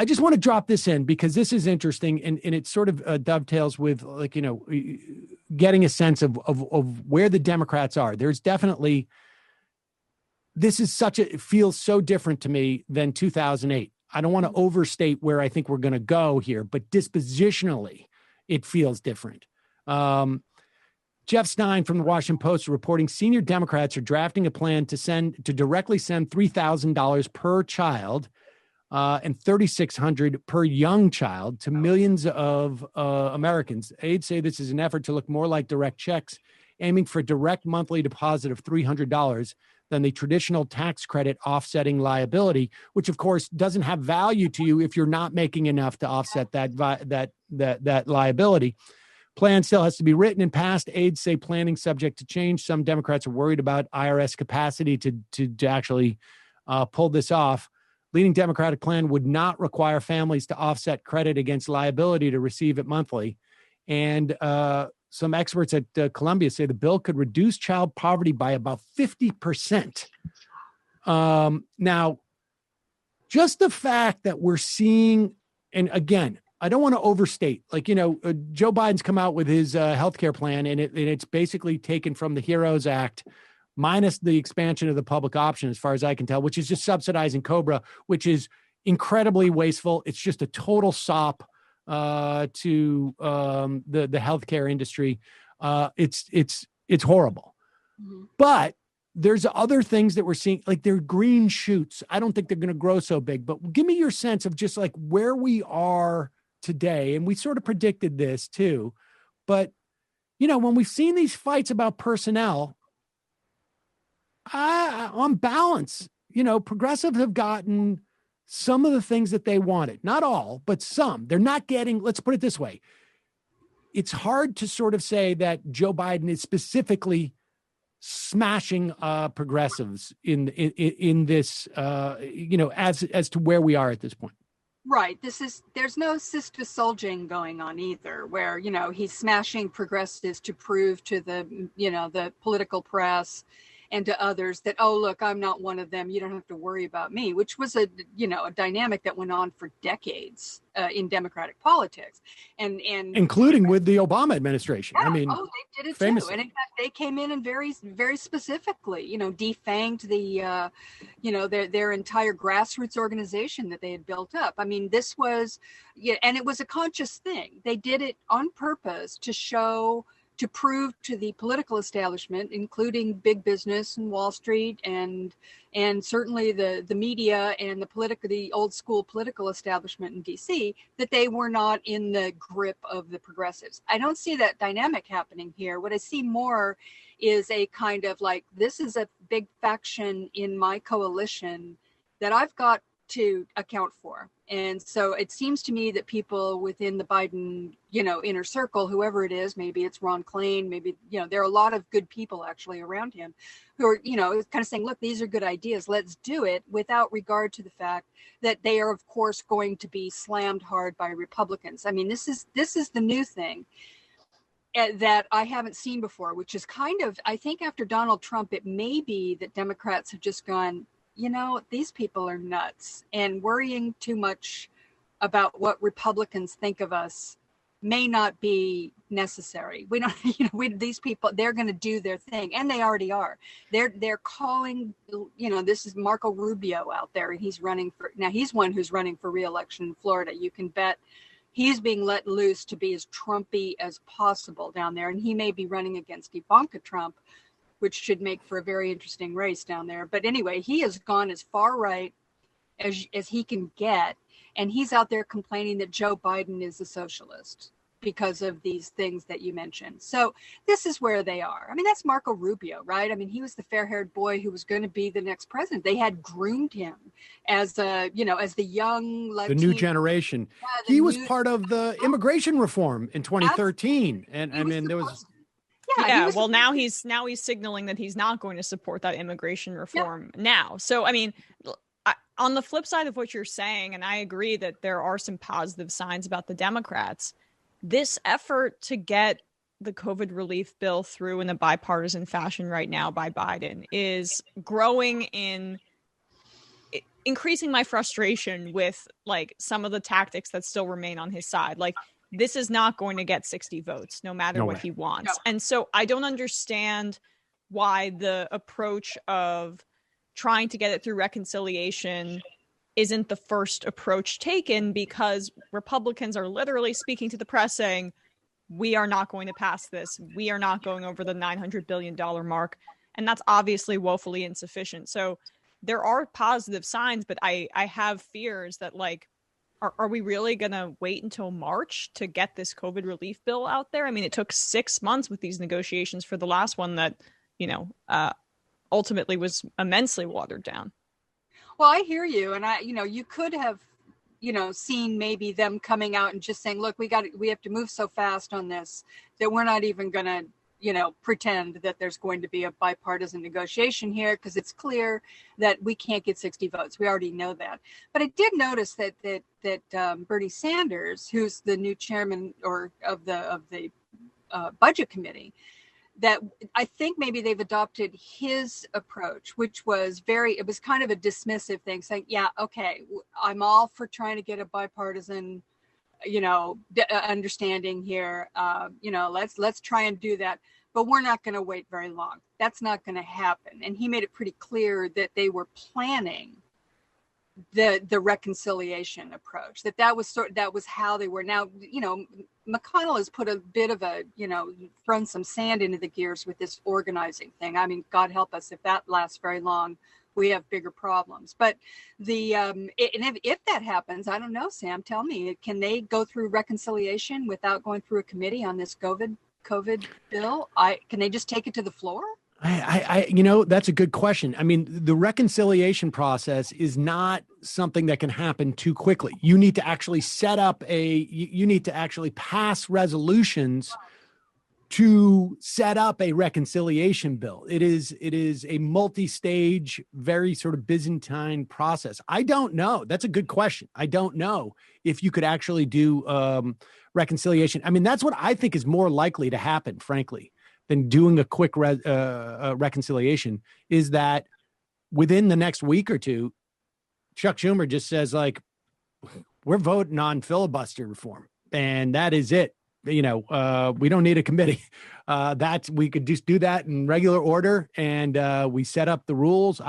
I just want to drop this in because this is interesting, and it sort of dovetails with, like, getting a sense of where the Democrats are. There's definitely, it feels so different to me than 2008. I don't want to overstate where I think we're going to go here, but dispositionally, it feels different. Jeff Stein from the Washington Post reporting senior Democrats are drafting a plan to directly send $3,000 per child and $3,600 per young child to millions of Americans. Aides say this is an effort to look more like direct checks, aiming for a direct monthly deposit of $300 than the traditional tax credit offsetting liability, which of course doesn't have value to you if you're not making enough to offset that liability. Plan still has to be written and passed. Aides say planning subject to change. Some Democrats are worried about IRS capacity to actually pull this off. Leading Democratic plan would not require families to offset credit against liability to receive it monthly. And some experts at Columbia say the bill could reduce child poverty by about 50%. Now, just the fact that we're seeing, and again, I don't want to overstate, Joe Biden's come out with his healthcare plan, and it's basically taken from the HEROES Act, minus the expansion of the public option, as far as I can tell, which is just subsidizing COBRA, which is incredibly wasteful. It's just a total sop to the healthcare industry. It's horrible. Mm-hmm. But there's other things that we're seeing, like they're green shoots. I don't think they're going to grow so big, but give me your sense of just like where we are today. And we sort of predicted this too, but when we've seen these fights about personnel, on balance, progressives have gotten some of the things that they wanted. Not all, but some. They're not getting, let's put it this way. It's hard to sort of say that Joe Biden is specifically smashing progressives in this, as to where we are at this point. Right. There's no sister soldiering going on either, where, he's smashing progressives to prove to the political press and to others that, oh, look, I'm not one of them. You don't have to worry about me, which was a dynamic that went on for decades in Democratic politics, and including with the Obama administration. Yeah, they did it famously too. And in fact, they came in and very, very specifically, defanged the, their entire grassroots organization that they had built up. I mean, this was, and it was a conscious thing. They did it on purpose to prove to the political establishment, including big business and Wall Street and certainly the media and the old school political establishment in DC, that they were not in the grip of the progressives. I don't see that dynamic happening here. What I see more is a kind of like, this is a big faction in my coalition that I've got to account for. And so it seems to me that people within the Biden, inner circle, whoever it is, maybe it's Ron Klain, maybe, there are a lot of good people actually around him who are, kind of saying, look, these are good ideas. Let's do it, without regard to the fact that they are, of course, going to be slammed hard by Republicans. I mean, this is the new thing that I haven't seen before, which is kind of, I think after Donald Trump, it may be that Democrats have just gone, these people are nuts, and worrying too much about what Republicans think of us may not be necessary. We don't, these people, they're going to do their thing, and they already are. They're calling, this is Marco Rubio out there, and he's one who's running for re-election in Florida. You can bet he's being let loose to be as Trumpy as possible down there, and he may be running against Ivanka Trump, which should make for a very interesting race down there. But anyway, he has gone as far right as he can get. And he's out there complaining that Joe Biden is a socialist because of these things that you mentioned. So this is where they are. I mean, that's Marco Rubio, right? I mean, he was the fair-haired boy who was going to be the next president. They had groomed him as the young Latino, the new generation. He was part of the immigration reform in 2013. And I mean, there was... Yeah, well, now he's signaling that he's not going to support that immigration reform now. So, I mean, on the flip side of what you're saying, and I agree that there are some positive signs about the Democrats, this effort to get the COVID relief bill through in a bipartisan fashion right now by Biden is growing in increasing my frustration with like some of the tactics that still remain on his side. Like, this is not going to get 60 votes no matter what he wants. No. And so I don't understand why the approach of trying to get it through reconciliation isn't the first approach taken, because Republicans are literally speaking to the press saying, we are not going to pass this. We are not going over the $900 billion mark. And that's obviously woefully insufficient. So there are positive signs, but I have fears that, like, are we really going to wait until March to get this COVID relief bill out there? I mean, it took 6 months with these negotiations for the last one that, ultimately was immensely watered down. Well, I hear you. And you could have, seen maybe them coming out and just saying, look, we have to move so fast on this that we're not even going to, pretend that there's going to be a bipartisan negotiation here, because it's clear that we can't get 60 votes. We already know that. But I did notice that Bernie Sanders, who's the new chairman of the budget committee, that I think maybe they've adopted his approach, which was it was kind of a dismissive thing, saying, yeah, okay, I'm all for trying to get a bipartisan, understanding here. Let's try and do that, but we're not going to wait very long. That's not going to happen. And he made it pretty clear that they were planning the reconciliation approach, that was how they were. Now, McConnell has put a bit of a, thrown some sand into the gears with this organizing thing. I mean, God help us if that lasts very long. We have bigger problems. But if that happens, I don't know, Sam, tell me, can they go through reconciliation without going through a committee on this COVID bill? Can they just take it to the floor? That's a good question. I mean, the reconciliation process is not something that can happen too quickly. You need to actually you need to actually pass resolutions to set up a reconciliation bill. It is a multi-stage, very sort of Byzantine process. I don't know. That's a good question. I don't know if you could actually do reconciliation. I mean, that's what I think is more likely to happen, frankly, than doing a quick reconciliation, is that within the next week or two, Chuck Schumer just says, like, we're voting on filibuster reform, and that is it. We don't need a committee. We could just do that in regular order, and we set up the rules.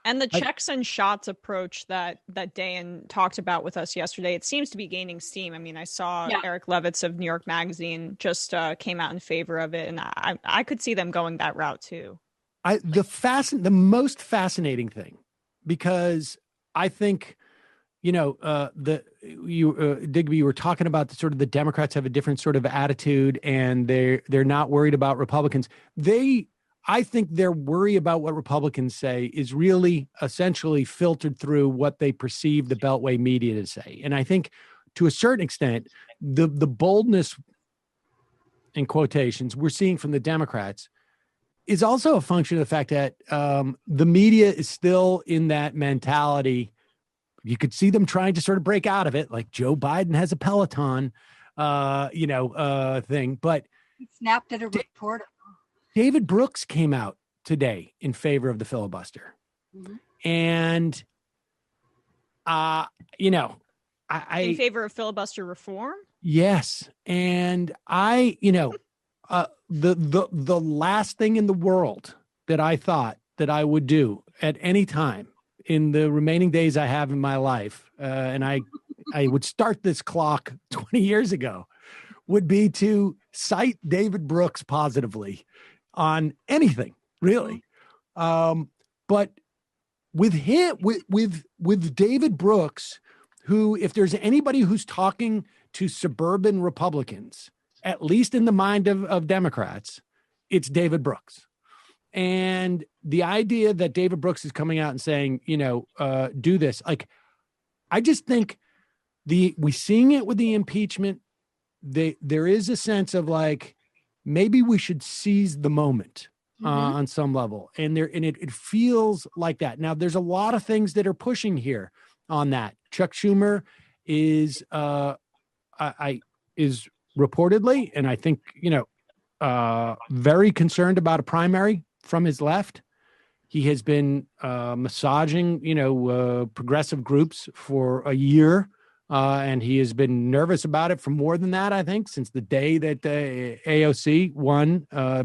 And the checks and shots approach that Dan talked about with us yesterday, it seems to be gaining steam. I mean, I saw Eric Levitz of New York Magazine just came out in favor of it, and I could see them going that route too. The most fascinating thing, because I think, Digby, you were talking about the Democrats have a different sort of attitude, and they're not worried about Republicans. I think their worry about what Republicans say is really essentially filtered through what they perceive the Beltway media to say. And I think to a certain extent, the boldness, in quotations, we're seeing from the Democrats is also a function of the fact that the media is still in that mentality. You could see them trying to sort of break out of it, like Joe Biden has a Peloton, thing. But he snapped at a reporter. David Brooks came out today in favor of the filibuster. Mm-hmm. And, in favor of filibuster reform? Yes. And the last thing in the world that I thought that I would do at any time in the remaining days I have in my life, and I would start this clock 20 years ago, would be to cite David Brooks positively on anything, really. But with him, with David Brooks, who, if there's anybody who's talking to suburban Republicans, at least in the mind of Democrats, it's David Brooks. And the idea that David Brooks is coming out and saying, do this, like, I just think we seeing it with the impeachment, there is a sense of like, maybe we should seize the moment on some level. And it feels like that. Now, there's a lot of things that are pushing here on that. Chuck Schumer is reportedly, and I think, very concerned about a primary from his left. He has been massaging, progressive groups for a year. And he has been nervous about it for more than that, I think, since the day that AOC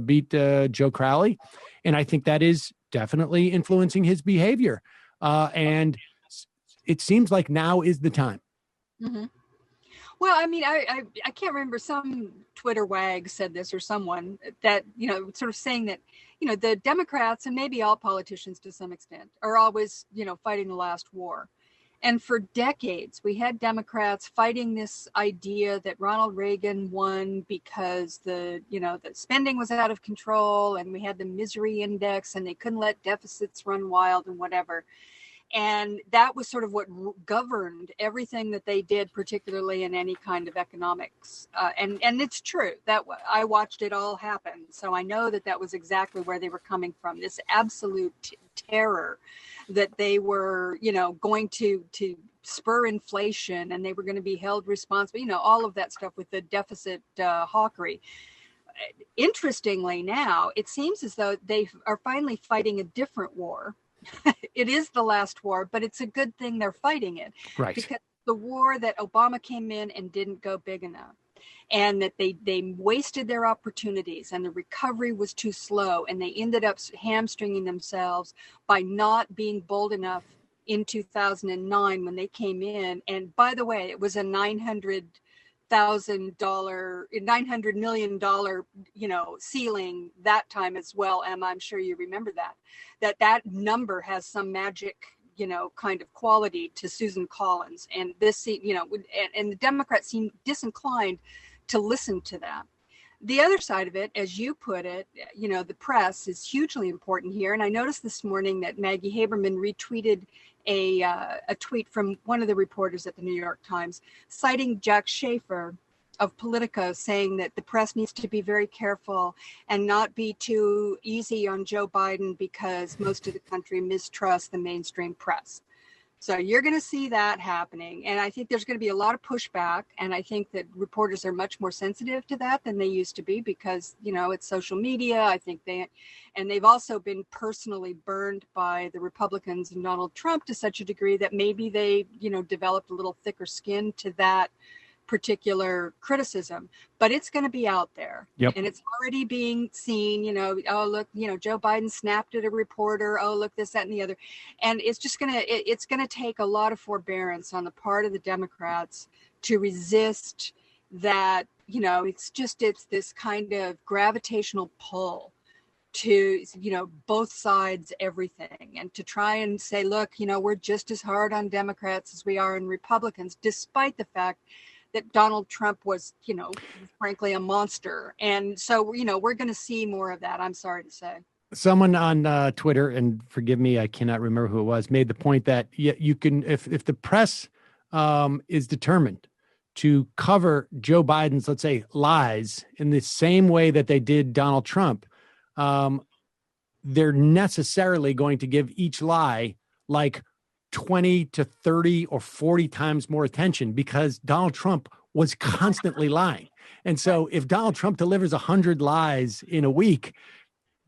beat Joe Crowley. And I think that is definitely influencing his behavior. And it seems like now is the time. Mm-hmm. Well, I mean, I can't remember, some Twitter wag said this, or someone that, sort of saying that, the Democrats, and maybe all politicians to some extent, are always, fighting the last war. And for decades, we had Democrats fighting this idea that Ronald Reagan won because the spending was out of control, and we had the misery index, and they couldn't let deficits run wild and whatever. And that was sort of what governed everything that they did, particularly in any kind of economics. And it's true that I watched it all happen. So I know that was exactly where they were coming from, this absolute terror that they were, going to spur inflation, and they were going to be held responsible, all of that stuff with the deficit hawkery. Interestingly, now it seems as though they are finally fighting a different war. It is the last war, but it's a good thing they're fighting it. Right. Because the war that Obama came in and didn't go big enough, and that they wasted their opportunities, and the recovery was too slow, and they ended up hamstringing themselves by not being bold enough in 2009 when they came in. And by the way, it was a $900 million, ceiling that time as well. Emma, I'm sure you remember that number has some magic, kind of quality to Susan Collins. And this, and the Democrats seem disinclined to listen to that. The other side of it, as you put it, the press is hugely important here. And I noticed this morning that Maggie Haberman retweeted a tweet from one of the reporters at the New York Times, citing Jack Schaefer of Politico, saying that the press needs to be very careful and not be too easy on Joe Biden because most of the country mistrusts the mainstream press. So you're going to see that happening. And I think there's going to be a lot of pushback. And I think that reporters are much more sensitive to that than they used to be because, it's social media. I think they've also been personally burned by the Republicans and Donald Trump to such a degree that maybe they, developed a little thicker skin to that particular criticism, but it's going to be out there. Yep. And it's already being seen, oh, look, Joe Biden snapped at a reporter. Oh, look, this, that, and the other. And it's just it's going to take a lot of forbearance on the part of the Democrats to resist that, it's this kind of gravitational pull to, both sides, everything, and to try and say, look, we're just as hard on Democrats as we are on Republicans, despite the fact that Donald Trump was, frankly, a monster. And so, we're going to see more of that. I'm sorry to say. Someone on Twitter, and forgive me, I cannot remember who it was, made the point that you can, if the press is determined to cover Joe Biden's, let's say, lies in the same way that they did Donald Trump, they're necessarily going to give each lie like 20 to 30 or 40 times more attention because Donald Trump was constantly lying. And so if Donald Trump delivers 100 lies in a week,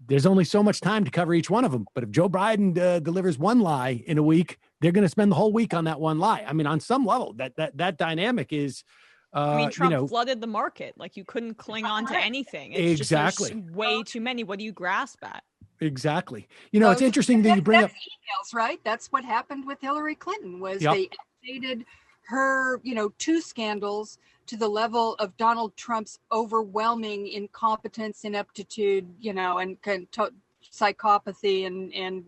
there's only so much time to cover each one of them. But if Joe Biden delivers one lie in a week, they're going to spend the whole week on that one lie. I mean, on some level, that dynamic is, Trump flooded the market. Like you couldn't cling on to anything. It's exactly. Just way too many. What do you grasp at? Exactly. It's interesting that you bring up emails, right? That's what happened with Hillary Clinton was Yep. They elevated her, two scandals to the level of Donald Trump's overwhelming incompetence, ineptitude, and psychopathy and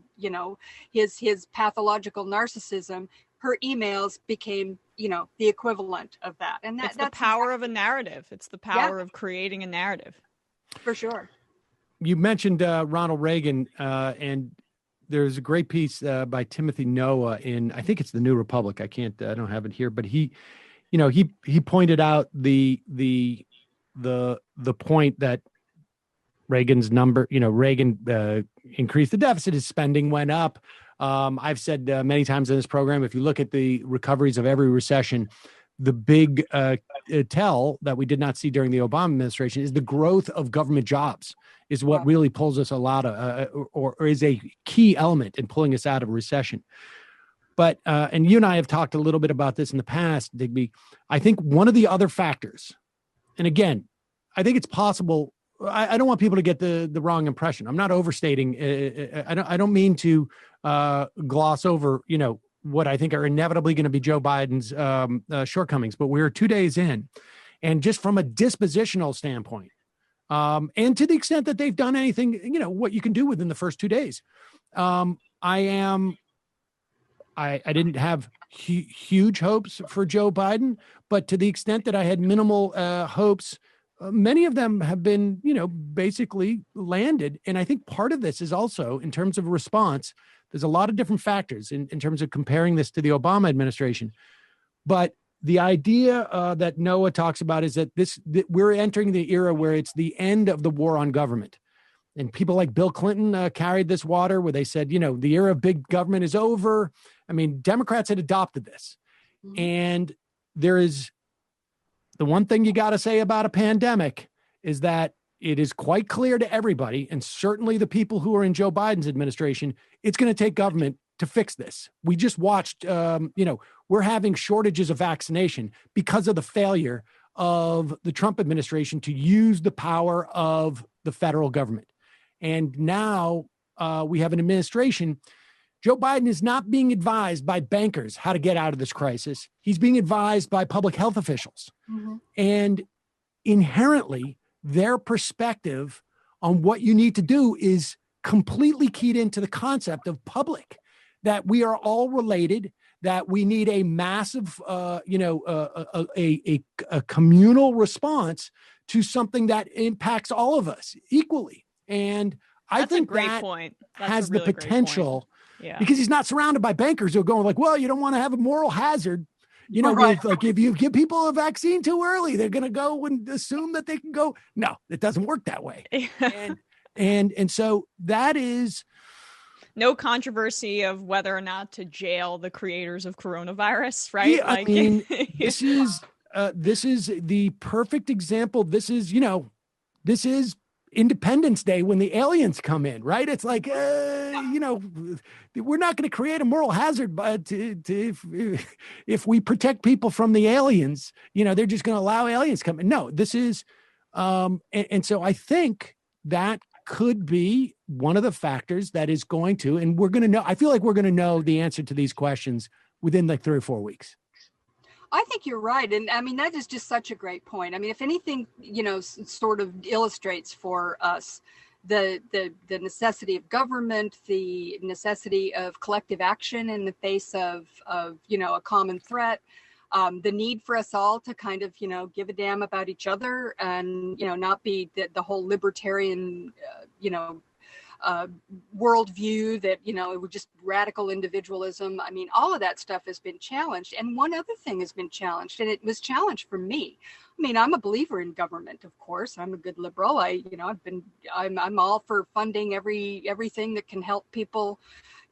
his pathological narcissism. Her emails became, the equivalent of that. And that's the power of a narrative. It's the power of creating a narrative. For sure. You mentioned Ronald Reagan, and there's a great piece by Timothy Noah in, I think it's the New Republic. I don't have it here, but he pointed out the point that Reagan's number, Reagan increased the deficit, his spending went up. I've said many times in this program, if you look at the recoveries of every recession, the big tell that we did not see during the Obama administration is the growth of government jobs. is what really pulls us a lot of, or is a key element in pulling us out of a recession. But, and you and I have talked a little bit about this in the past, Digby. I think one of the other factors, and again, I think it's possible. I don't want people to get the wrong impression. I'm not overstating. I don't mean to gloss over, what I think are inevitably going to be Joe Biden's shortcomings. But we're 2 days in, and just from a dispositional standpoint, and to the extent that they've done anything, what you can do within the first 2 days, I didn't have huge hopes for Joe Biden, but to the extent that I had minimal hopes, many of them have been, basically landed. And I think part of this is also in terms of response. There's a lot of different factors in terms of comparing this to the Obama administration. But the idea that Noah talks about is that we're entering the era where it's the end of the war on government. And people like Bill Clinton carried this water where they said, the era of big government is over. I mean, Democrats had adopted this. And there is the one thing you got to say about a pandemic is that it is quite clear to everybody, and certainly the people who are in Joe Biden's administration, it's going to take government to fix this. We just watched, we're having shortages of vaccination because of the failure of the Trump administration to use the power of the federal government. And now we have an administration. Joe Biden is not being advised by bankers how to get out of this crisis. He's being advised by public health officials. And inherently, their perspective on what you need to do is completely keyed into the concept of public, that we are all related, that we need a massive, a communal response to something that impacts all of us equally. And I think a great that point. Has the potential, because he's not surrounded by bankers who are going like, well, you don't want to have a moral hazard. Like if you give people a vaccine too early, they're going to go and assume that they can go. No, it doesn't work that way. and so that is no controversy of whether or not to jail the creators of coronavirus, right? Yeah, I mean, this is the perfect example. This is Independence Day when the aliens come in, right? It's like, we're not going to create a moral hazard, but if we protect people from the aliens, they're just going to allow aliens come in. No, this is, and so I think that could be one of the factors that is going to, and we're going to know, I feel like we're going to know the answer to these questions within like 3 or 4 weeks. I think you're right. And I mean, that is just such a great point. I mean, if anything, sort of illustrates for us the necessity of government, the necessity of collective action in the face of a common threat, the need for us all to kind of, give a damn about each other and, not be the whole libertarian, worldview that, it was just radical individualism. I mean, all of that stuff has been challenged. And one other thing has been challenged, and it was challenged for me. I mean, I'm a believer in government, of course. I'm a good liberal. I'm all for funding everything that can help people,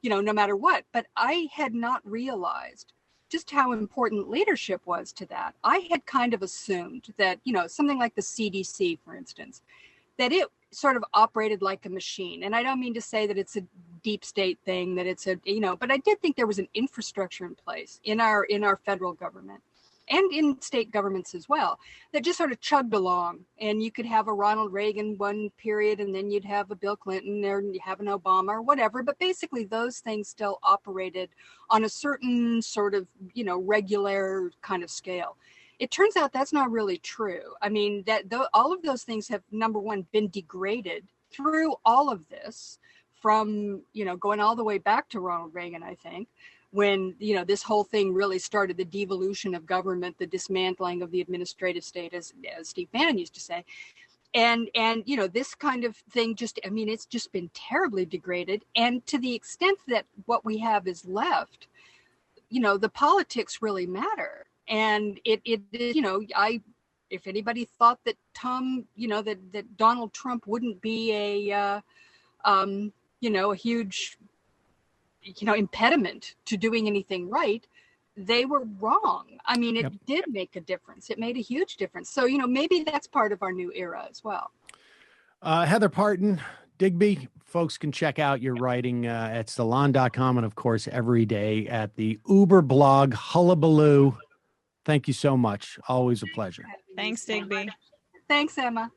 no matter what. But I had not realized just how important leadership was to that. I had kind of assumed that, something like the CDC, for instance, that it sort of operated like a machine. And I don't mean to say that it's a deep state thing, that it's but I did think there was an infrastructure in place in our federal government and in state governments as well, that just sort of chugged along. And you could have a Ronald Reagan one period, and then you'd have a Bill Clinton, or you have an Obama or whatever. But basically those things still operated on a certain sort of, regular kind of scale. It turns out that's not really true. I mean, all of those things have, number one, been degraded through all of this, from, going all the way back to Ronald Reagan, I think, when, this whole thing really started, the devolution of government, the dismantling of the administrative state, as Steve Bannon used to say. And this kind of thing it's just been terribly degraded. And to the extent that what we have is left, the politics really matter. And it if anybody thought that that Donald Trump wouldn't be a huge, impediment to doing anything right, they were wrong. I mean, it did make a difference. It made a huge difference. So, maybe that's part of our new era as well. Heather Parton, Digby, folks can check out your writing at salon.com and, of course, every day at the Uber blog Hullabaloo. Thank you so much. Always a pleasure. Thanks, Digby. Thanks, Emma.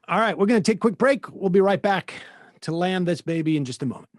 All right, we're going to take a quick break. We'll be right back to land this baby in just a moment.